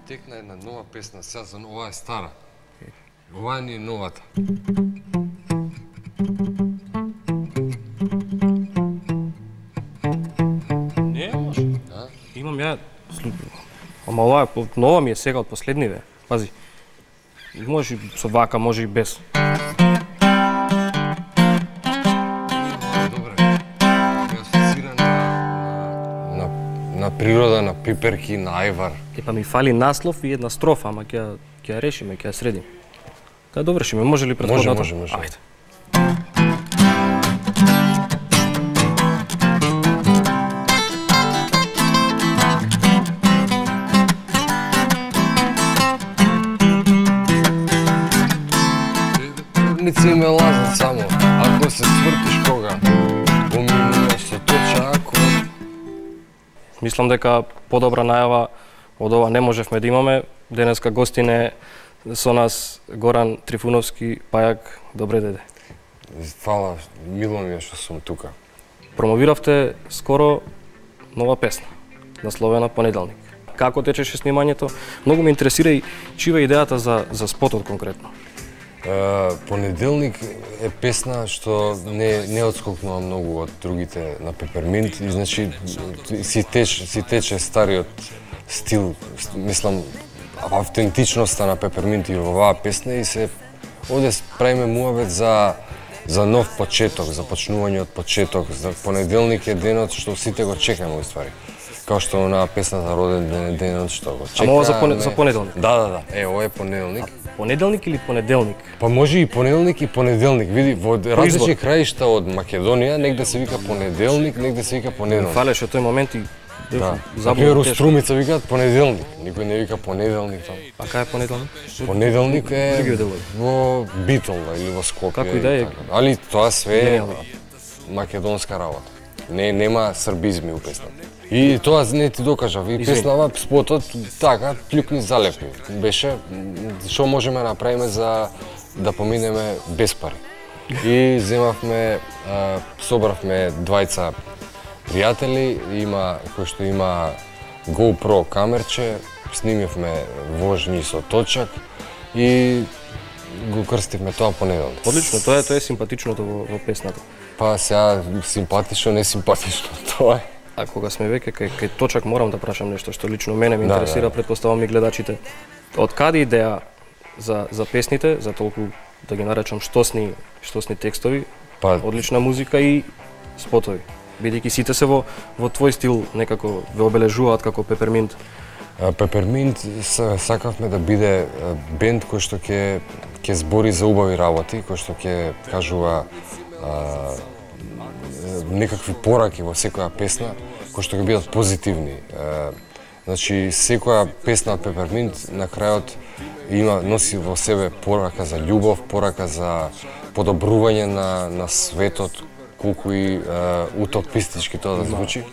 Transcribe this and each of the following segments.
текна една нова песна, сега за ова е стара. Ова ни е новата. Не, може. Имам ја... Ама ова е нова ми е сега од последниве. Пази. Може и со вака, може и без. На природа, на пиперки, на ајвар. Па ми фали наслов и една строфа, ама ќе ја решиме, ќе ја средиме. Да довршиме, може ли претходната? Може. Ајде. Ници ме лазат само, ако се свртиш кога, поминуваш со точако. Мислам дека подобра најава од ова не можевме да имаме. Денеска гостин е со нас Горан Трифуновски, пајак. Добре деде. Фала, мило ми е што сум тука. Промовиравте скоро нова песна, насловена Понеделник. Како течеше снимањето? Многу ме интересира и чива е идејата за спотот конкретно. Понеделник е песна што не отскокнува многу од другите на Пеперминт и значи си тече стариот стил, мислам автентичноста на Пеперминт и оваа песна и се оде правиме муавет за нов почеток, за почнување од почеток, за понеделник е денот што сите го чекаме уствари. Као што на песната Роден ден е денот што го чекаме. Ама ова за понеделник? Да. Ова е понеделник. Понеделник или понеделник? Па може и понеделник и понеделник. Види, во различни краишта од Македонија, негде се вика понеделник, негде се вика понеделник. Фалеше тој момент и да. Например, у Струмица викаат понеделник, никој не вика понеделник таму. А кај е понеделник? Понеделник е во Битол или во Скопје. Како и да е. Али тоа све е македонска работа. Нема србизми у песната. И тоа не ти докажав. И песнава, спотот, така, плюкни залепни. Беше што можеме да направиме за да поминеме без пари. И земавме, собравме двајца пријатели, кој што има GoPro камерче, снимивме вожњи со точак и го крстивме тоа понеделник. Одлично, тоа е симпатичното во песната. Па сега симпатично, не симпатично, тоа е. А кога сме веќе кај точак морам да прашам нешто што лично мене ме интересира, претпоставам и гледачите. Од каде идеја за песните, за толку да ги наречам штосни текстови, одлична музика и спотови? Бидејќи сите се во твој стил некако ве обележуваат како Пеперминт. Пеперминт сакавме да биде бенд кој што ќе збори за убави работи, кој што ќе кажува некакви пораки во секоја песна, кои што ќе бидат позитивни. Значи, секоја песна од Пеперминт на крајот носи во себе порака за љубов, порака за подобрување на светот, колку и утопистички тоа да звучи.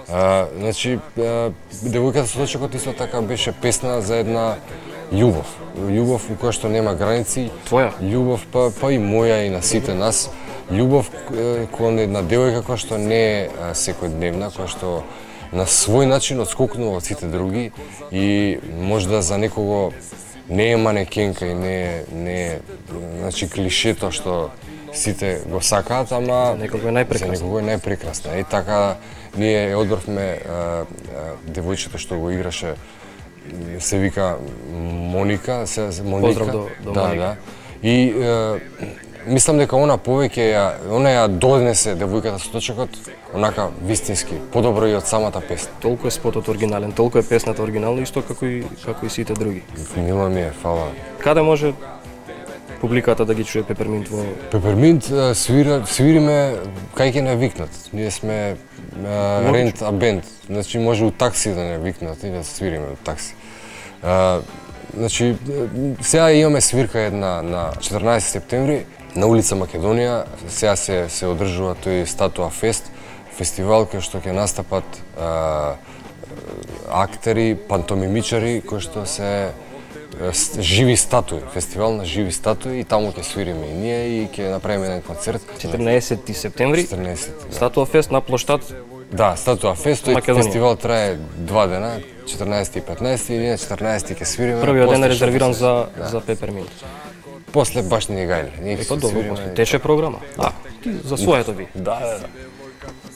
Значи, Девојката со точакот исто така беше песна за една љубов. Љубов у која што нема граници. Твоја? Љубов, па и моја и на сите нас. Љубов кон една девојка која што не е секојдневна, која што на свој начин отскокнува од сите други и можда за некого не е манекенка и не е значи клишето што сите го сакаат, ама за некого е најпрекрасна. И така ние одбравме девојчето што го играше, се вика Моника, Поздрав до Моника. Да. И мислам дека она ја донесе девојката со точакот, онака вистински, подобро и од самата песна. Толку е спотот оригинален, толку е песната оригинална, исто како и сите други. Мило ми е, фала. Каде може публиката да ги чуе Пеперминт во... Пеперминт свириме кај ќе не викнат. Ние сме рент а бенд, значи може у такси да не викнат и да свириме у такси. Значи, сега имаме свирка една на 14 септември на улица Македонија. Сега се одржува тој Статуа Фест, фестивал кој што ќе настапат актери, пантомимичари кои што се живи статуи, фестивал на живи статуи и таму ќе свириме и ние и ќе направиме еден концерт. 14 септември, 14, Статуа Фест на плоштад Да, Статуа Фест, тој Македонија. фестивал трае 2 дена, 14 и 15, и ние 14 ќе свириме. Првиот ден после е резервиран што за Пеперминт. После баш ни гајле. Ние ќе Па добро, свириме. после тече програма. Ти за своето ви. Да.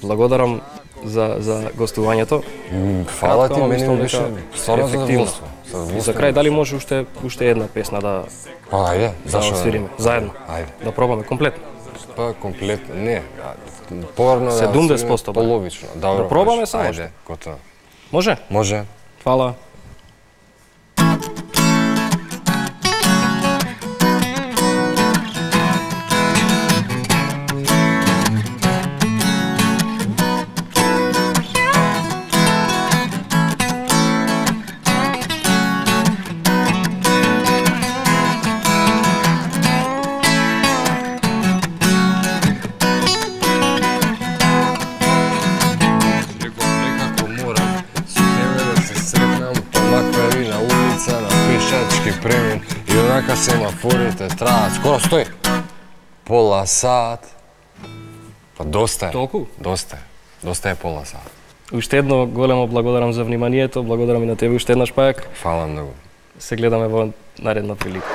Благодарам за гостувањето. Фала ти, Кратко, мене мислам ми беше дека стварно ефективно. задоволство. И за крај дали може уште една песна да Ајде, зашо не? свириме заедно? Ајде. Да пробаме комплетно. Па комплетно, не. Поварно да 70% половично. Добро. Да пробаме беше. само Ајде, готово. Може? Може. Фала. Некако морам со тебе да се сретнам, па макар и на улица, на пешачки премин, и онака семафорите траат. Скоро стои. Пола сат. Па доста е. Толку? Доста е. Доста е пола сат. Уште едно големо благодарам за вниманието, благодарам и на тебе уште еднаш пак. Фала многу. Се гледаме во наредна прилика.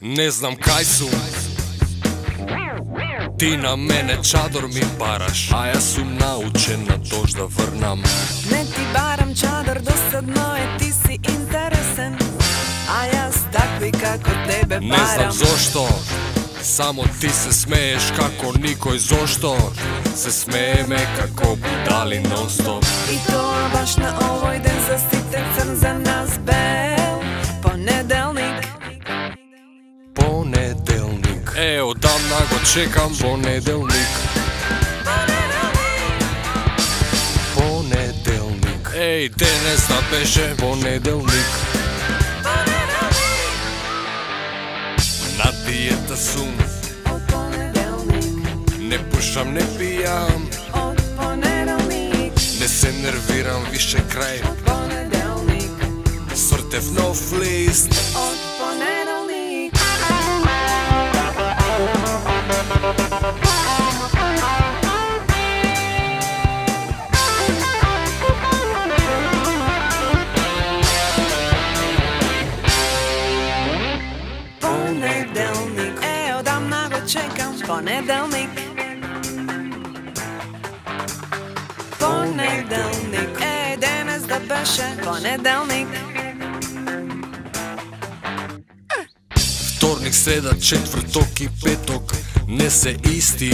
Не знам кај сум. Ти на мене чадор ми бараш, а јас сум научен на дожд да врнам. Не ти барам чадор, досадно е, ти си интересен, а јас такви како тебе Не знам барам. зошто, само ти се смееш како никој зошто. Се смееме како будали нон-стоп. И тоа баш на овој ден за сите црн, за нас бел понеделник. Понеделник. Одамна го чекам понеделник. Понеделник. Денес да беше понеделник. На диета сум. Од понеделник, Не пушам, не пијам. од понеделник, Не се нервирам више крај. понеделник, Свртев нов лист. од понеделник. Понеделник, одамна го чекам, понеделник. Понеделник, денес да беше понеделник. Вторник, среда, четврток и петок не се исти.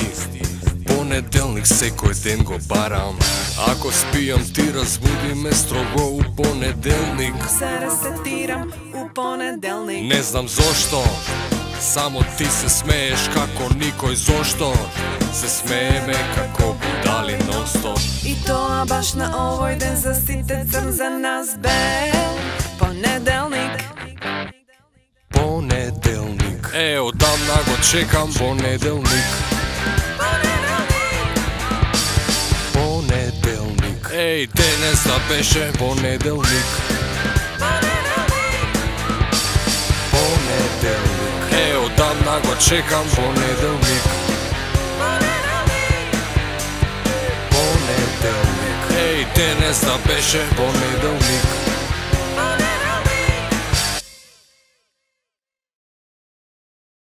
Понеделник секој ден го барам. Ако спијам ти разбуди ме строго у понеделник. Се ресетирам у понеделник. Не знам зошто, само ти се смееш како никој зошто. Се смееме како будали нон-стоп. И тоа баш на овој ден за сите црн, за нас бел понеделник. Понеделник. Одамна го чекам понеделник. Понеделник. Денес да беше понеделник. Понеделник. Одамна го чекам понеделник. Понеделник. Денес да беше понеделник.